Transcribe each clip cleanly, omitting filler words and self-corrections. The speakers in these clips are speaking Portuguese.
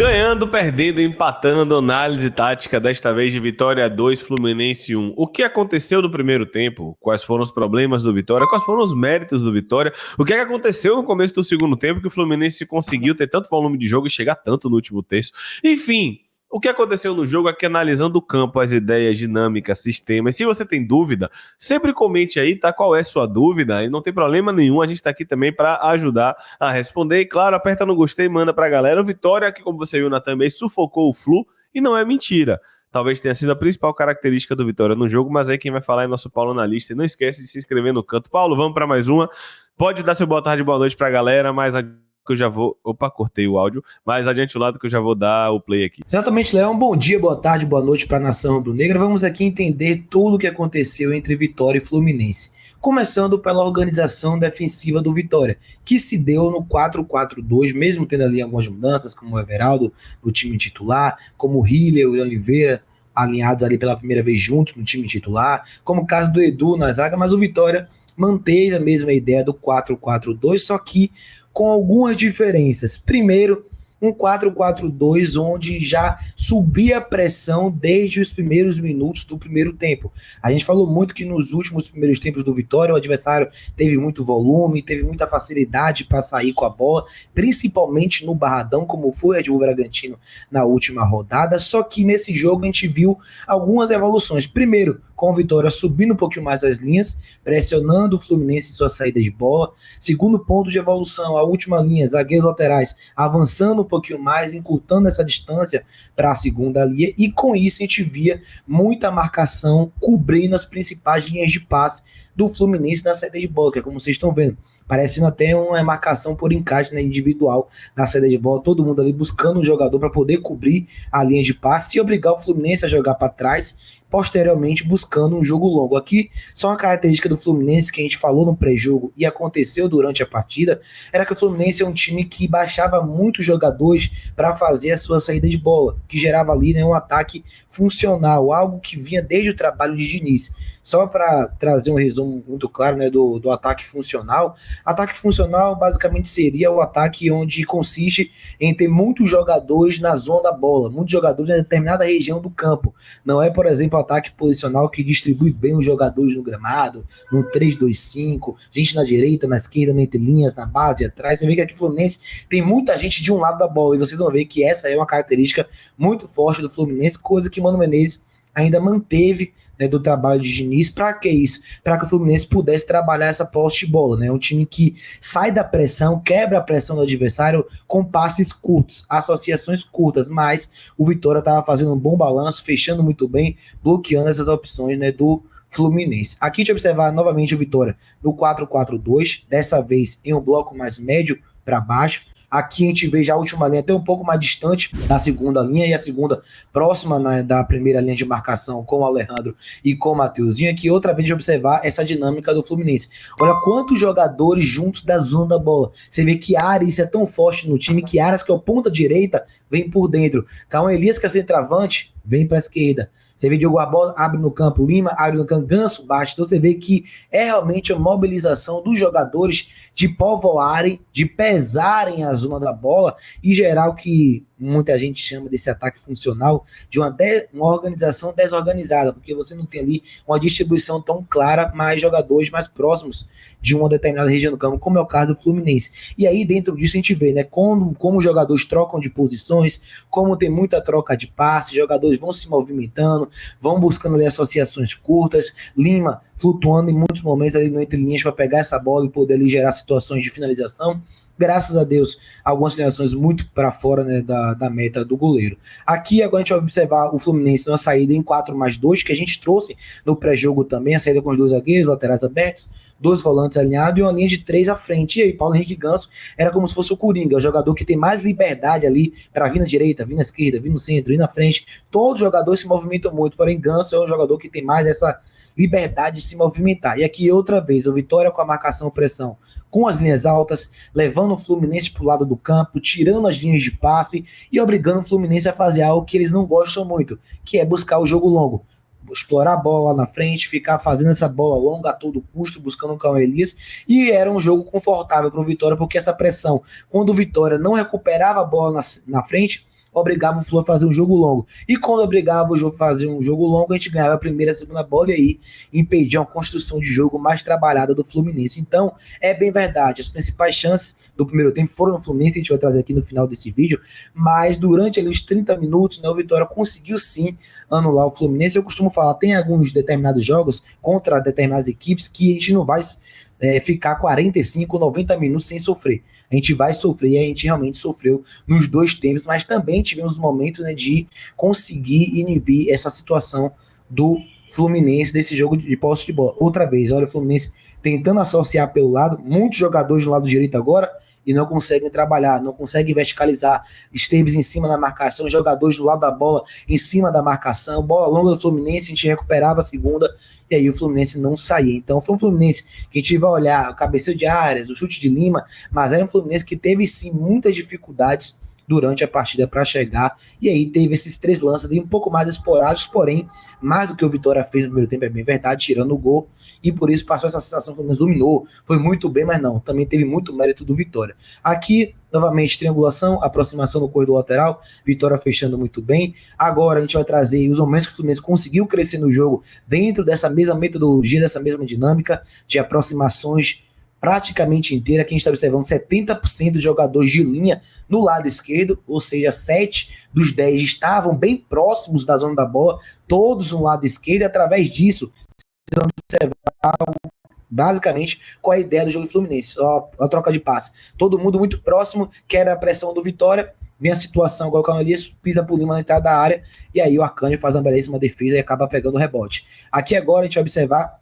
Ganhando, perdendo, empatando, análise tática, desta vez de Vitória 2, Fluminense 1. O que aconteceu no primeiro tempo? Quais foram os problemas do Vitória? Quais foram os méritos do Vitória? O que é que aconteceu no começo do segundo tempo que o Fluminense conseguiu ter tanto volume de jogo e chegar tanto no último terço? Enfim, o que aconteceu no jogo aqui analisando o campo, as ideias, dinâmicas, sistemas. Se você tem dúvida, sempre comente aí, tá? Qual é a sua dúvida? E não tem problema nenhum, a gente tá aqui também para ajudar a responder. E claro, aperta no gostei, manda pra galera. O Vitória, que como você viu na também, sufocou o Flu e não é mentira. Talvez tenha sido a principal característica do Vitória no jogo, mas aí quem vai falar é nosso Paulo Analista. E não esquece de se inscrever no canto. Paulo, vamos para mais uma. Pode dar seu boa tarde, boa noite pra galera, mas que eu já vou... Opa, cortei o áudio, mas adiante o lado que eu já vou dar o play aqui. Exatamente, Leão. Bom dia, boa tarde, boa noite para a nação rubro-negra. Vamos aqui entender tudo o que aconteceu entre Vitória e Fluminense. Começando pela organização defensiva do Vitória, que se deu no 4-4-2, mesmo tendo ali algumas mudanças, como o Everaldo do time titular, como o Hiller e o Oliveira alinhados ali pela primeira vez juntos no time titular, como o caso do Edu na zaga, mas o Vitória manteve a mesma ideia do 4-4-2, só que com algumas diferenças. Primeiro, um 4-4-2 onde já subia a pressão desde os primeiros minutos do primeiro tempo. A gente falou muito que nos últimos primeiros tempos do Vitória, o adversário teve muito volume, teve muita facilidade para sair com a bola, principalmente no Barradão, como foi o Red Bull Bragantino na última rodada, só que nesse jogo a gente viu algumas evoluções. Primeiro, com o Vitória subindo um pouquinho mais as linhas, pressionando o Fluminense em sua saída de bola. Segundo ponto de evolução, a última linha, zagueiros laterais, avançando um pouquinho mais, encurtando essa distância para a segunda linha, e com isso a gente via muita marcação cobrindo as principais linhas de passe do Fluminense na saída de bola, que é como vocês estão vendo, parecendo até uma marcação por encaixe, né, individual na saída de bola, todo mundo ali buscando um jogador para poder cobrir a linha de passe e obrigar o Fluminense a jogar para trás, posteriormente buscando um jogo longo. Aqui, só uma característica do Fluminense que a gente falou no pré-jogo e aconteceu durante a partida, era que o Fluminense é um time que baixava muitos jogadores para fazer a sua saída de bola, que gerava ali, né, um ataque funcional, algo que vinha desde o trabalho de Diniz. Só para trazer um resumo muito claro, né, do ataque funcional. Ataque funcional basicamente seria o ataque onde consiste em ter muitos jogadores na zona da bola, muitos jogadores em determinada região do campo. Não é, por exemplo, ataque posicional que distribui bem os jogadores no gramado, no 3-2-5, gente na direita, na esquerda, entre linhas, na base, atrás. Você vê que aqui o Fluminense tem muita gente de um lado da bola, e vocês vão ver que essa é uma característica muito forte do Fluminense, coisa que Mano Menezes ainda manteve, né, do trabalho de Diniz. Para que isso? Para que o Fluminense pudesse trabalhar essa posse de bola, né? Um time que sai da pressão, quebra a pressão do adversário com passes curtos, associações curtas, mas o Vitória estava fazendo um bom balanço, fechando muito bem, bloqueando essas opções, né, do Fluminense. Aqui a gente observar novamente o Vitória no 4-4-2, dessa vez em um bloco mais médio para baixo. Aqui a gente vê já a última linha até um pouco mais distante da segunda linha, e a segunda próxima, né, da primeira linha de marcação com o Alejandro e com o Mateuzinho. Aqui outra vez de observar essa dinâmica do Fluminense. Olha quantos jogadores juntos da zona da bola. Você vê que Ares é tão forte no time, que Ares, que é o ponta direita, vem por dentro. Cauã Elias, que é centroavante, vem para a esquerda. Você vê Diogo Barbosa, abre no campo, Lima, abre no campo, Ganso, baixa. Então você vê que é realmente a mobilização dos jogadores de povoarem, de pesarem a zona da bola e gerar o que muita gente chama desse ataque funcional, de uma organização desorganizada, porque você não tem ali uma distribuição tão clara, mas jogadores mais próximos de uma determinada região do campo, como é o caso do Fluminense. E aí dentro disso a gente vê, né, como os jogadores trocam de posições, como tem muita troca de passes, jogadores vão se movimentando, vão buscando ali associações curtas, Lima flutuando em muitos momentos ali no entre linhas para pegar essa bola e poder ali gerar situações de finalização. Graças a Deus, algumas finalizações muito para fora, né, da meta do goleiro. Aqui agora a gente vai observar o Fluminense numa saída em 4+2, que a gente trouxe no pré-jogo também, a saída com os dois zagueiros, laterais abertos, dois volantes alinhados e uma linha de 3 à frente. E aí Paulo Henrique Ganso era como se fosse o Coringa, o jogador que tem mais liberdade ali para vir na direita, vir na esquerda, vir no centro, vir na frente. Todos os jogadores se movimentam muito, porém Ganso é o jogador que tem mais essa liberdade de se movimentar. E aqui outra vez, o Vitória com a marcação-pressão com as linhas altas, levando o Fluminense para o lado do campo, tirando as linhas de passe e obrigando o Fluminense a fazer algo que eles não gostam muito, que é buscar o jogo longo. Explorar a bola lá na frente, ficar fazendo essa bola longa a todo custo, buscando o Cauã Elias, e era um jogo confortável para o Vitória, porque essa pressão, quando o Vitória não recuperava a bola na frente, obrigava o Flu a fazer um jogo longo. E quando obrigava o jogo a fazer um jogo longo, a gente ganhava a primeira e a segunda bola e aí impedia uma construção de jogo mais trabalhada do Fluminense. Então, é bem verdade, as principais chances do primeiro tempo foram no Fluminense, a gente vai trazer aqui no final desse vídeo, mas durante ali os 30 minutos, né, o Vitória conseguiu sim anular o Fluminense. Eu costumo falar, tem alguns determinados jogos contra determinadas equipes que a gente não vai ficar 45, 90 minutos sem sofrer. A gente vai sofrer, e a gente realmente sofreu nos dois tempos, mas também tivemos momentos, né, de conseguir inibir essa situação do Fluminense, desse jogo de posse de bola. Outra vez, olha o Fluminense tentando associar pelo lado, muitos jogadores do lado direito agora, e não conseguem trabalhar, não conseguem verticalizar. Esteves em cima da marcação, jogadores do lado da bola em cima da marcação, bola longa do Fluminense, a gente recuperava a segunda, e aí o Fluminense não saía. Então foi um Fluminense que a gente vai olhar o cabeceio de áreas, o chute de Lima, mas era um Fluminense que teve sim muitas dificuldades durante a partida para chegar, e aí teve esses 3 lances ali um pouco mais esporádicos, porém, mais do que o Vitória fez no primeiro tempo, é bem verdade, tirando o gol, e por isso passou essa sensação que o Fluminense dominou, foi muito bem, mas não, também teve muito mérito do Vitória. Aqui, novamente, triangulação, aproximação no corredor lateral, Vitória fechando muito bem. Agora a gente vai trazer os momentos que o Fluminense conseguiu crescer no jogo dentro dessa mesma metodologia, dessa mesma dinâmica de aproximações praticamente inteira, que a gente está observando 70% de jogadores de linha no lado esquerdo, ou seja, 7 dos 10 estavam bem próximos da zona da bola, todos no lado esquerdo, e através disso, vocês vão observar basicamente qual é a ideia do jogo do Fluminense, a troca de passe. Todo mundo muito próximo, quebra a pressão do Vitória, vem a situação, igual o Canalias, pisa por Lima na entrada da área, e aí o Arcanjo faz uma belíssima defesa e acaba pegando o rebote. Aqui agora a gente vai observar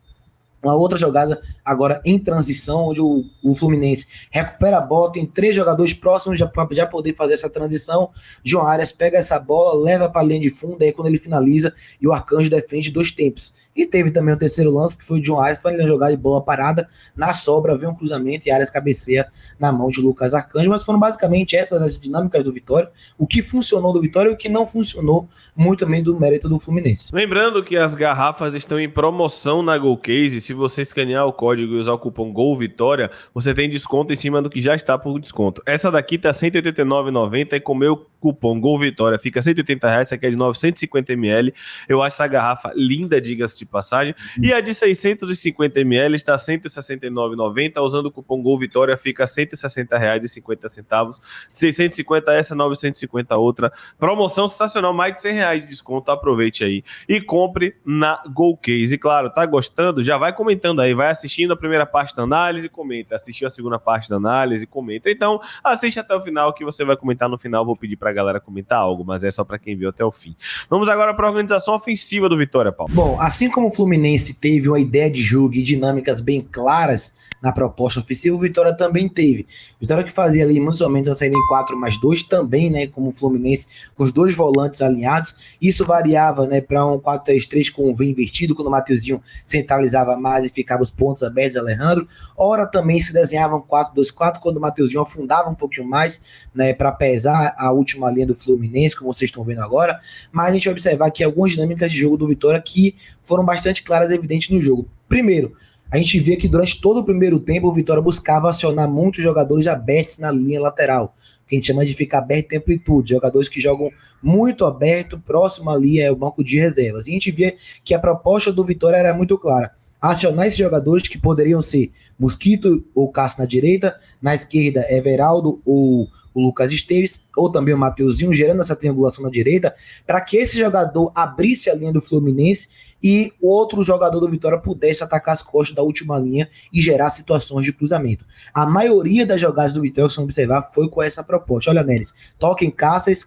uma outra jogada agora em transição, onde o Fluminense recupera a bola, tem 3 jogadores próximos para já poder fazer essa transição. João Arias pega essa bola, leva para a linha de fundo, aí quando ele finaliza e o Arcanjo defende 2 tempos. E teve também o terceiro lance, que foi o João Arias, foi uma jogada de bola parada, na sobra, vem um cruzamento e Arias cabeceia na mão de Lucas Arcanjo, mas foram basicamente essas as dinâmicas do Vitória, o que funcionou do Vitória e o que não funcionou, muito também do mérito do Fluminense. Lembrando que as garrafas estão em promoção na GoCase. Se você escanear o código e usar o cupom GOLVITORIA, você tem desconto em cima do que já está por desconto. Essa daqui tá R$ 189,90 e com o meu cupom GOLVITORIA fica R$ 180, essa aqui é de 950ml. Eu acho essa garrafa linda, diga-se de passagem. E a de 650ml está R$ 169,90. Usando o cupom GOLVITORIA fica R$ 160,50. 650 essa, 950 outra. Promoção sensacional, mais de R$ 100 de desconto. Aproveite aí e compre na GoCase. E claro, tá gostando? Já vai comentando aí, vai assistindo a primeira parte da análise, comenta. Assistiu a segunda parte da análise, comenta. Então, assiste até o final que você vai comentar no final. Vou pedir pra galera comentar algo, mas é só pra quem viu até o fim. Vamos agora pra organização ofensiva do Vitória, Paulo. Bom, assim como o Fluminense teve uma ideia de jogo e dinâmicas bem claras na proposta ofensiva, o Vitória também teve. O Vitória que fazia ali muitos momentos a saída em 4+2 também, né, como o Fluminense, com os 2 volantes alinhados. Isso variava, né, para um 4-3-3 com o V invertido, quando o Mateuzinho centralizava mais e ficava os pontos abertos de Alejandro. Ora também se desenhava um 4-2-4, quando o Mateuzinho afundava um pouquinho mais, né, para pesar a última linha do Fluminense, como vocês estão vendo agora. Mas a gente vai observar aqui algumas dinâmicas de jogo do Vitória que foram bastante claras e evidentes no jogo. Primeiro, a gente vê que durante todo o primeiro tempo o Vitória buscava acionar muitos jogadores abertos na linha lateral, que a gente chama de ficar aberto em amplitude, jogadores que jogam muito aberto, próximo ali é o banco de reservas. E a gente vê que a proposta do Vitória era muito clara, acionar esses jogadores que poderiam ser Mosquito ou Cássio na direita, na esquerda Everaldo ou o Lucas Esteves, ou também o Mateuzinho, gerando essa triangulação na direita, para que esse jogador abrisse a linha do Fluminense e o outro jogador do Vitória pudesse atacar as costas da última linha e gerar situações de cruzamento. A maioria das jogadas do Vitória, que você observar, foi com essa proposta. Olha, Neres, toca em Cáceres,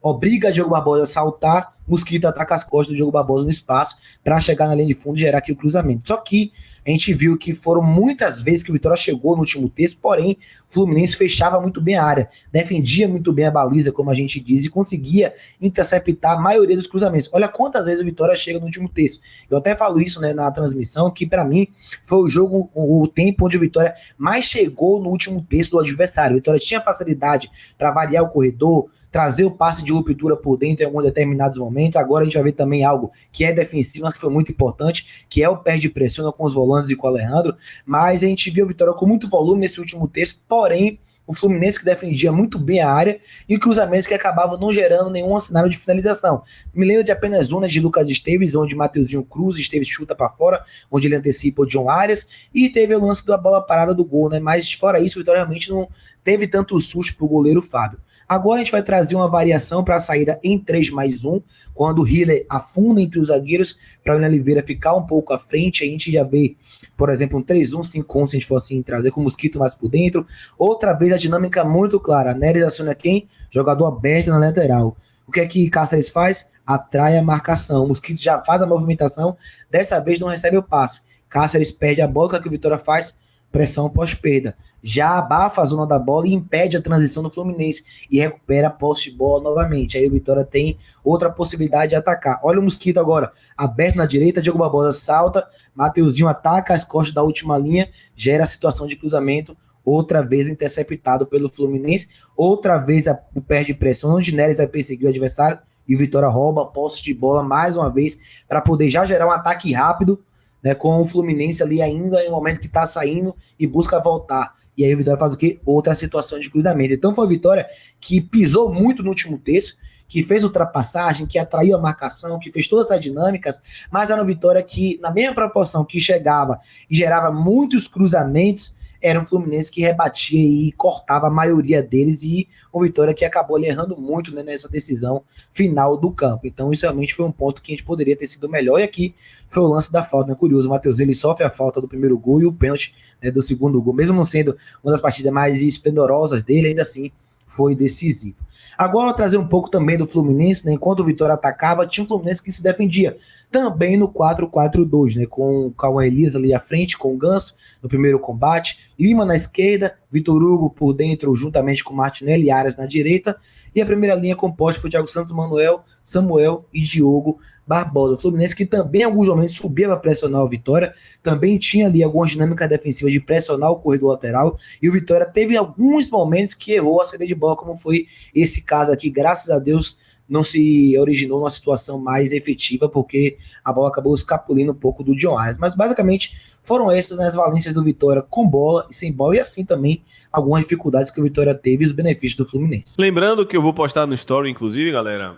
obriga Diogo Barbosa a saltar, Mosquito ataca as costas do Diogo Barbosa no espaço para chegar na linha de fundo e gerar aqui o cruzamento. Só que a gente viu que foram muitas vezes que o Vitória chegou no último terço, porém o Fluminense fechava muito bem a área, defendia muito bem a baliza, como a gente diz, e conseguia interceptar a maioria dos cruzamentos. Olha quantas vezes o Vitória chega no último terço. Eu até falo isso, né, na transmissão, que para mim foi o jogo, o tempo onde o Vitória mais chegou no último terço do adversário. O Vitória tinha facilidade para variar o corredor, trazer o passe de ruptura por dentro em alguns determinados momentos. Agora a gente vai ver também algo que é defensivo, mas que foi muito importante, que é o perde pressiona com os volantes e com o Alejandro, mas a gente viu o Vitória com muito volume nesse último terço, porém o Fluminense que defendia muito bem a área e cruzamentos que acabavam não gerando nenhum cenário de finalização. Me lembro de apenas uma de Lucas Esteves, onde Mateuzinho Cruz, Esteves chuta para fora, onde ele antecipa o John Arias, e teve o lance da bola parada do gol, né? Mas fora isso, o Vitória realmente não teve tanto susto pro goleiro Fábio. Agora a gente vai trazer uma variação para a saída em 3+1, quando o Hiller afunda entre os zagueiros para o William Oliveira ficar um pouco à frente. A gente já vê, por exemplo, um 3-1-5-1, se a gente for assim trazer com o Mosquito mais por dentro. Outra vez a dinâmica muito clara. Neres aciona quem? Jogador aberto na lateral. O que é que Cáceres faz? Atrai a marcação. O Mosquito já faz a movimentação, dessa vez não recebe o passe. Cáceres perde a bola, o que é que o Vitória faz? Pressão pós-perda. Já abafa a zona da bola e impede a transição do Fluminense e recupera a posse de bola novamente. Aí o Vitória tem outra possibilidade de atacar. Olha o Mosquito agora, aberto na direita, Diego Barbosa salta, Mateuzinho ataca as costas da última linha, gera a situação de cruzamento, outra vez interceptado pelo Fluminense, outra vez o perde pressão, onde Neres vai perseguir o adversário e o Vitória rouba a posse de bola mais uma vez para poder já gerar um ataque rápido, né, com o Fluminense ali ainda em um momento que está saindo e busca voltar. E aí o Vitória faz o quê? Outra situação de cruzamento. Então foi a Vitória que pisou muito no último terço, que fez ultrapassagem, que atraiu a marcação, que fez todas as dinâmicas, mas era uma Vitória que, na mesma proporção que chegava e gerava muitos cruzamentos, era um Fluminense que rebatia e cortava a maioria deles, e o Vitória que acabou errando muito, né, nessa decisão final do campo. Então isso realmente foi um ponto que a gente poderia ter sido melhor, e aqui foi o lance da falta, né? Curioso, o Matheus ele sofre a falta do primeiro gol e o pênalti, né, do segundo gol, mesmo não sendo uma das partidas mais esplendorosas dele, ainda assim foi decisivo. Agora eu vou trazer um pouco também do Fluminense, né? Enquanto o Vitória atacava, tinha um Fluminense que se defendia também no 4-4-2, né? Com o Cauã Elias ali à frente, com o Ganso no primeiro combate, Lima na esquerda, Vitor Hugo por dentro, juntamente com Martinelli e Arias na direita, e a primeira linha composta por Thiago Santos, Manuel, Samuel e Diogo Barbosa. O Fluminense que também em alguns momentos subia para pressionar o Vitória, também tinha ali algumas dinâmicas defensivas de pressionar o corredor lateral, e o Vitória teve alguns momentos que errou a saída de bola, como foi esse caso aqui. Graças a Deus não se originou numa situação mais efetiva, porque a bola acabou escapulindo um pouco do John Arias. Mas basicamente foram essas, né, as valências do Vitória com bola e sem bola, e assim também algumas dificuldades que o Vitória teve e os benefícios do Fluminense. Lembrando que eu vou postar no Story, inclusive, galera,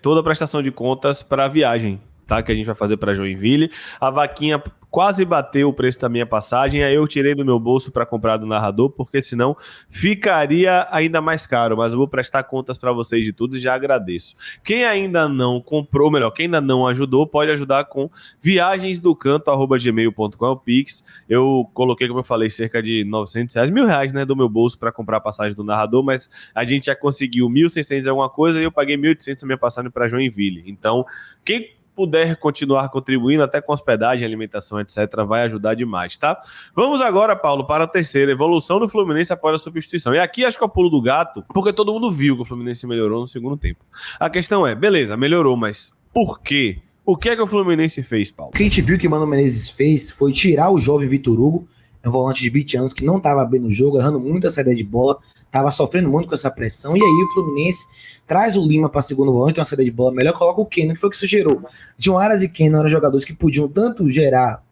toda a prestação de contas para a viagem, tá? Que a gente vai fazer para Joinville. A vaquinha quase bateu o preço da minha passagem, aí eu tirei do meu bolso para comprar do narrador, porque senão ficaria ainda mais caro, mas eu vou prestar contas para vocês de tudo e já agradeço. Quem ainda não comprou, melhor, quem ainda não ajudou, pode ajudar com viagensdocanto@gmail.com, é o Pix. Eu coloquei, como eu falei, cerca de R$900, R$1.000, né, do meu bolso para comprar a passagem do narrador, mas a gente já conseguiu 1.600 alguma coisa e eu paguei 1.800 na minha passagem para Joinville. Então, quem puder continuar contribuindo, até com hospedagem, alimentação, etc., vai ajudar demais, tá? Vamos agora, Paulo, para a terceira, evolução do Fluminense após a substituição. E aqui acho que é o pulo do gato, porque todo mundo viu que o Fluminense melhorou no segundo tempo. A questão é, beleza, melhorou, mas por quê? O que é que o Fluminense fez, Paulo? O que a gente viu que o Mano Menezes fez foi tirar o jovem Vitor Hugo, um volante de 20 anos que não estava bem no jogo, errando muita saída de bola, estava sofrendo muito com essa pressão, e aí o Fluminense traz o Lima para segundo volante, uma saída de bola melhor, coloca o Keno, que foi o que isso gerou. John Arias e Keno eram jogadores que podiam tanto gerar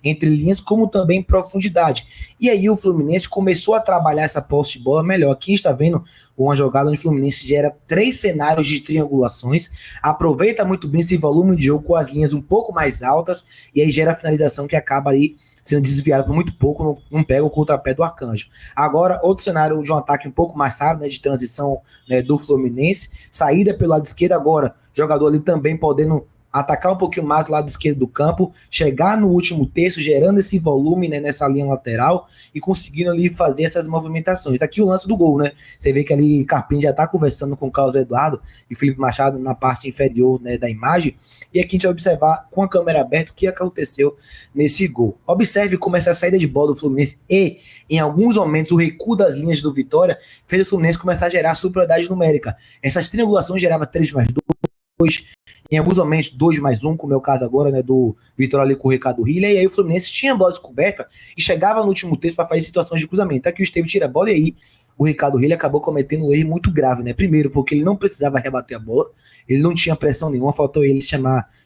entre linhas, como também profundidade. E aí o Fluminense começou a trabalhar essa posse de bola melhor. Aqui a gente está vendo uma jogada onde o Fluminense gera 3 cenários de triangulações, aproveita muito bem esse volume de jogo com as linhas um pouco mais altas, e aí gera a finalização que acaba aí sendo desviado por muito pouco, não pega o contrapé do Arcanjo. Agora, outro cenário de um ataque um pouco mais rápido, né, de transição, né, do Fluminense, saída pelo lado esquerdo, agora jogador ali também podendo atacar um pouquinho mais o lado esquerdo do campo, chegar no último terço, gerando esse volume, né, nessa linha lateral e conseguindo ali fazer essas movimentações. Aqui o lance do gol, né? Você vê que ali Carpini já tá conversando com o Carlos Eduardo e Felipe Machado na parte inferior, né, da imagem, e aqui a gente vai observar com a câmera aberta o que aconteceu nesse gol. Observe como essa saída de bola do Fluminense e, em alguns momentos, o recuo das linhas do Vitória fez o Fluminense começar a gerar superioridade numérica. Essas triangulações geravam 3+2, em alguns momentos 2+1, como é o caso agora, né, do Vitória ali com o Ricardo Hiller, e aí o Fluminense tinha a bola descoberta e chegava no último terço para fazer situações de cruzamento. Aqui o Esteves tira a bola e aí o Ricardo Hiller acabou cometendo um erro muito grave, né? Primeiro, porque ele não precisava rebater a bola, ele não tinha pressão nenhuma, faltou ele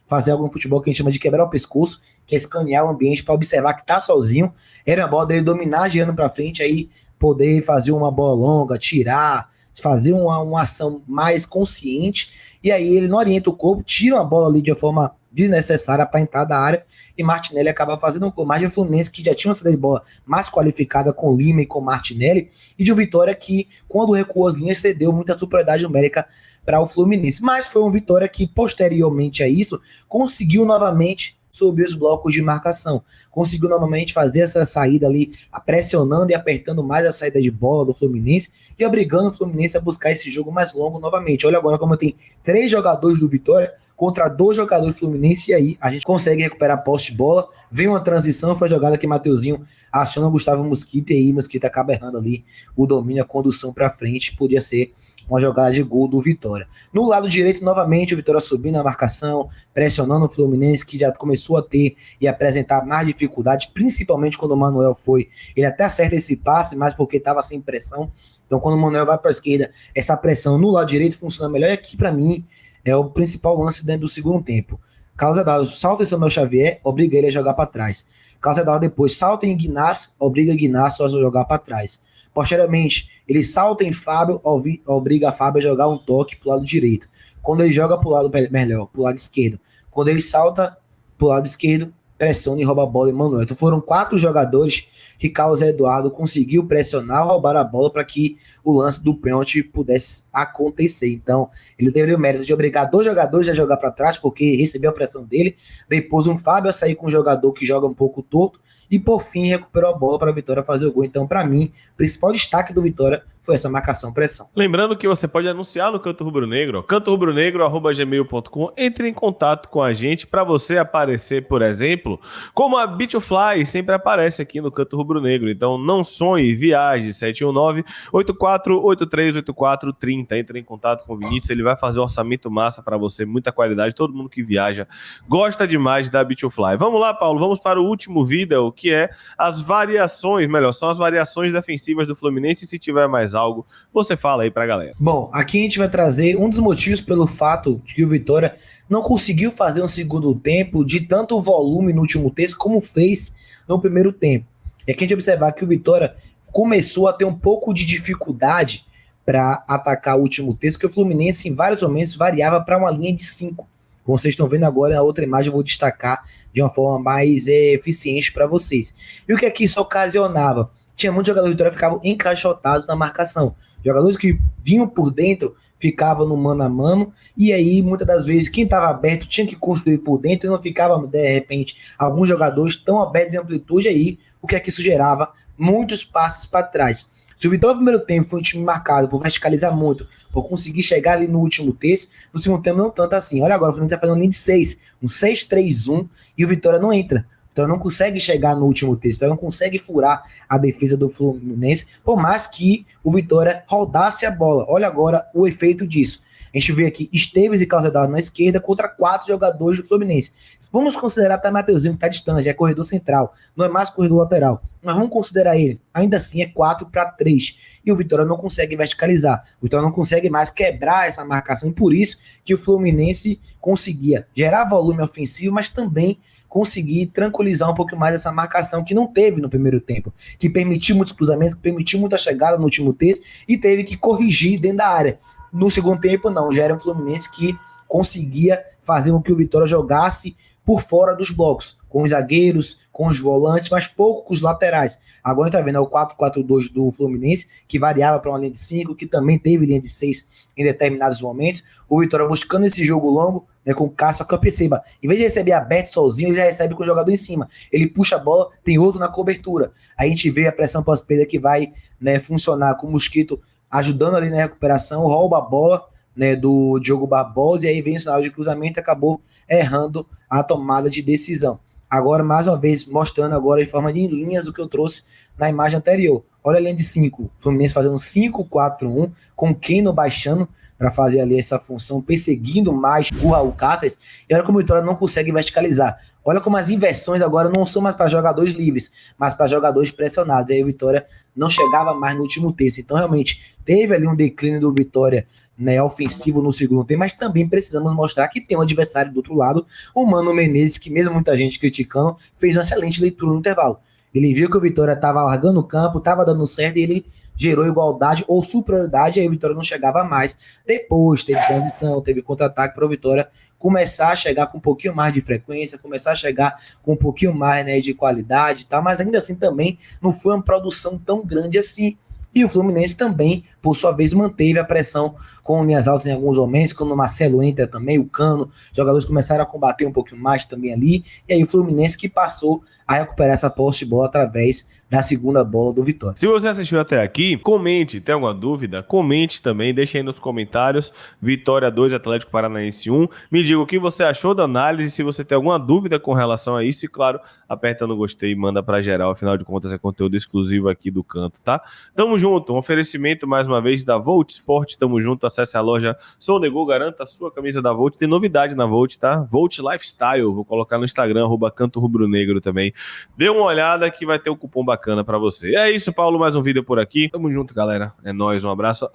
fazer algo no futebol que a gente chama de quebrar o pescoço, que é escanear o ambiente para observar que tá sozinho, era a bola dele dominar girando para frente, aí poder fazer uma bola longa, tirar, fazer uma ação mais consciente, e aí ele não orienta o corpo, tira uma bola ali de uma forma desnecessária para entrar da área, e Martinelli acaba fazendo um gol. Mais de um Fluminense que já tinha uma saída de bola mais qualificada com Lima e com Martinelli, e de um Vitória que, quando recuou as linhas, cedeu muita superioridade numérica para o Fluminense. Mas foi um Vitória que, posteriormente a isso, conseguiu novamente subir os blocos de marcação, conseguiu novamente fazer essa saída ali, pressionando e apertando mais a saída de bola do Fluminense e obrigando o Fluminense a buscar esse jogo mais longo novamente. Olha agora como tem 3 jogadores do Vitória contra 2 jogadores do Fluminense, e aí a gente consegue recuperar a posse de bola, vem uma transição, foi a jogada que Mateuzinho aciona o Gustavo Mosquito, e aí Mosquito acaba errando ali o domínio, a condução para frente, podia ser uma jogada de gol do Vitória. No lado direito, novamente, o Vitória subindo a marcação, pressionando o Fluminense, que já começou a ter e apresentar mais dificuldades, principalmente quando o Manuel foi. Ele até acerta esse passe, mas porque estava sem pressão. Então, quando o Manuel vai para a esquerda, essa pressão no lado direito funciona melhor. E aqui, para mim, é o principal lance dentro do segundo tempo. Carlos Eduardo salta em Samuel Xavier, obriga ele a jogar para trás. Carlos Eduardo depois salta em Ignacio, obriga Ignacio a jogar para trás. Posteriormente, ele salta em Fábio, obriga a Fábio a jogar um toque pro lado direito. Quando ele joga pro lado melhor, pro lado esquerdo. Quando ele salta pro lado esquerdo, pressiona e rouba a bola em Manuel. Então foram 4 jogadores que Carlos Eduardo conseguiu pressionar, roubar a bola para que o lance do pênalti pudesse acontecer. Então, ele teve o mérito de obrigar 2 jogadores a jogar para trás, porque recebeu a pressão dele. Depois um Fábio a sair com um jogador que joga um pouco torto. E por fim recuperou a bola para a Vitória fazer o gol. Então, para mim, o principal destaque do Vitória foi essa marcação-pressão. Lembrando que você pode anunciar no Canto Rubro Negro, cantorubronegro@gmail.com. Entre em contato com a gente para você aparecer, por exemplo, como a Beach2Fly sempre aparece aqui no Canto Rubro Negro. Então, não sonhe, viaje, 719-8483-8430. Entre em contato com o Vinícius, ele vai fazer um orçamento massa para você, muita qualidade. Todo mundo que viaja gosta demais da Beach2Fly. Vamos lá, Paulo, vamos para o último vídeo, que é as variações, são as variações defensivas do Fluminense. Se tiver mais algo, você fala aí pra galera. Bom, aqui a gente vai trazer um dos motivos pelo fato de que o Vitória não conseguiu fazer um segundo tempo de tanto volume no último terço como fez no primeiro tempo. É que a gente observar que o Vitória começou a ter um pouco de dificuldade para atacar o último terço, que o Fluminense em vários momentos variava para uma linha de 5. Como vocês estão vendo agora, na outra imagem eu vou destacar de uma forma mais eficiente para vocês. E o que aqui isso ocasionava? Tinha muitos jogadores do Vitória que ficavam encaixotados na marcação. Jogadores que vinham por dentro ficavam no mano a mano, e aí muitas das vezes quem estava aberto tinha que construir por dentro e não ficava, de repente, alguns jogadores tão abertos de amplitude aí, o que isso gerava muitos passes para trás. Se o Vitória no primeiro tempo foi um time marcado por verticalizar muito, por conseguir chegar ali no último terço, no segundo tempo não tanto assim. Olha agora, o Fluminense está fazendo uma linha de 6, um 6-3-1, e o Vitória não entra. Então não consegue chegar no último terço, então não consegue furar a defesa do Fluminense, por mais que o Vitória rodasse a bola. Olha agora o efeito disso. A gente vê aqui Esteves e Carlos Eduardo na esquerda contra 4 jogadores do Fluminense. Vamos considerar até Mateuzinho, que está distante, é corredor central, não é mais corredor lateral. Mas vamos considerar ele. Ainda assim é 4-3. E o Vitória não consegue verticalizar. O Vitória não consegue mais quebrar essa marcação. E por isso que o Fluminense conseguia gerar volume ofensivo, mas também conseguir tranquilizar um pouco mais essa marcação que não teve no primeiro tempo, que permitiu muitos cruzamentos, que permitiu muita chegada no último terço e teve que corrigir dentro da área. No segundo tempo, não, já era um Fluminense que conseguia fazer com que o Vitória jogasse por fora dos blocos, com os zagueiros, com os volantes, mas pouco com os laterais. Agora a gente tá vendo o 4-4-2 do Fluminense, que variava para uma linha de 5, que também teve linha de 6 em determinados momentos. O Vitória buscando esse jogo longo, né, com o Cássio, que perceba, em vez de receber aberto sozinho, ele já recebe com o jogador em cima. Ele puxa a bola, tem outro na cobertura. Aí a gente vê a pressão pós-perda que vai, né, funcionar com o Mosquito ajudando ali na recuperação, rouba a bola, né, do Diogo Barbosa, e aí vem o sinal de cruzamento e acabou errando a tomada de decisão. Agora, mais uma vez, mostrando agora em forma de linhas o que eu trouxe na imagem anterior. Olha a linha de 5, Fluminense fazendo um 5-4-1, com o Keno baixando para fazer ali essa função, perseguindo mais o Raul Cáceres, e olha como o Vitória não consegue verticalizar. Olha como as inversões agora não são mais para jogadores livres, mas para jogadores pressionados. Aí o Vitória não chegava mais no último terço. Então, realmente, teve ali um declínio do Vitória, né, ofensivo no segundo tempo, mas também precisamos mostrar que tem um adversário do outro lado, o Mano Menezes, que mesmo muita gente criticando, fez uma excelente leitura no intervalo. Ele viu que o Vitória estava largando o campo, estava dando certo e ele gerou igualdade ou superioridade, aí o Vitória não chegava mais. Depois teve transição, teve contra-ataque para o Vitória começar a chegar com um pouquinho mais de frequência, começar a chegar com um pouquinho mais, né, de qualidade e tal, mas ainda assim também não foi uma produção tão grande assim. E o Fluminense também, por sua vez, manteve a pressão com linhas altas em alguns momentos, quando o Marcelo entra também, o Cano, jogadores começaram a combater um pouquinho mais também ali, e aí o Fluminense que passou a recuperar essa posse de bola através da segunda bola do Vitória. Se você assistiu até aqui, comente, tem alguma dúvida? Comente também, deixe aí nos comentários, Vitória 2, Atlético Paranaense 1, me diga o que você achou da análise, se você tem alguma dúvida com relação a isso, e claro, aperta no gostei e manda pra geral, afinal de contas é conteúdo exclusivo aqui do Canto, tá? Tamo junto, um oferecimento mais uma vez da Volt Sport, tamo junto, acesse a loja Sonego, garanta a sua camisa da Volt, tem novidade na Volt, tá? Volt Lifestyle, vou colocar no Instagram, @Canto Rubro Negro também, dê uma olhada que vai ter um cupom bacana pra você. É isso, Paulo, mais um vídeo por aqui, tamo junto, galera, é nóis, um abraço.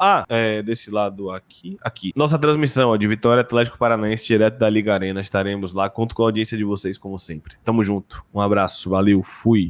Desse lado aqui, nossa transmissão ó, de Vitória Atlético Paranaense, direto da Liga Arena, estaremos lá, conto com a audiência de vocês como sempre, tamo junto, um abraço, valeu, fui.